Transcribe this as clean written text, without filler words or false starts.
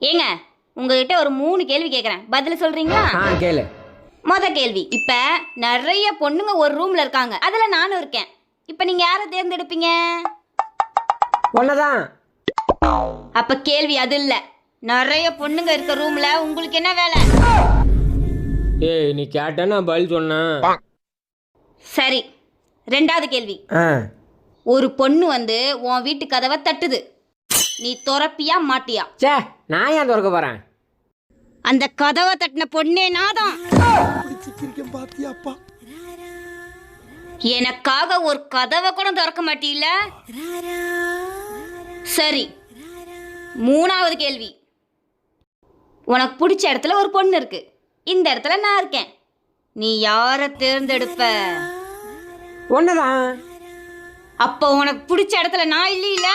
ஏங்க உங்ககிட்ட ஒரு 3 கேள்வி கேட்குறேன், பதில் சொல்றீங்களா? கேளு. மொத கேள்வி, இப்ப நிறைய பொண்ணுங்க ஒரு ரூம்ல இருக்காங்க, அதுல நானும் இருக்கேன். இப்ப நீங்க யாரை தேர்ந்தெடுப்பீங்க? ஒன்னதான். அப்ப கேள்வி அது இல்ல. நிறைய பொண்ணுங்க இருக்க ரூம்ல உங்களுக்கு என்ன வேலை? ஏய், நீ கேட்ட நான் பதில் சொன்னேன். சரி, 2வது கேள்வி. ஒரு பொண்ணு வந்து உன் வீட்டு கதவை தட்டுது, நீ திறப்பியா மாட்டியா? சே, நான் ஏன் திறக்க போறேன்? அந்த கதவை தட்டின பொண்ணே நாதான். எனக்காக ஒரு கதவை கூட திறக்க மாட்டீல்ல? சரி, 3வது கேள்வி. உனக்கு பிடிச்ச இடத்துல ஒரு பொண்ணு இருக்கு, இந்த இடத்துல நான் இருக்கேன், நீ யாரை தேர்ந்தெடுப்ப? ஒன்னதான். அப்போ உனக்கு பிடிச்ச இடத்துல நான் இல்லையில?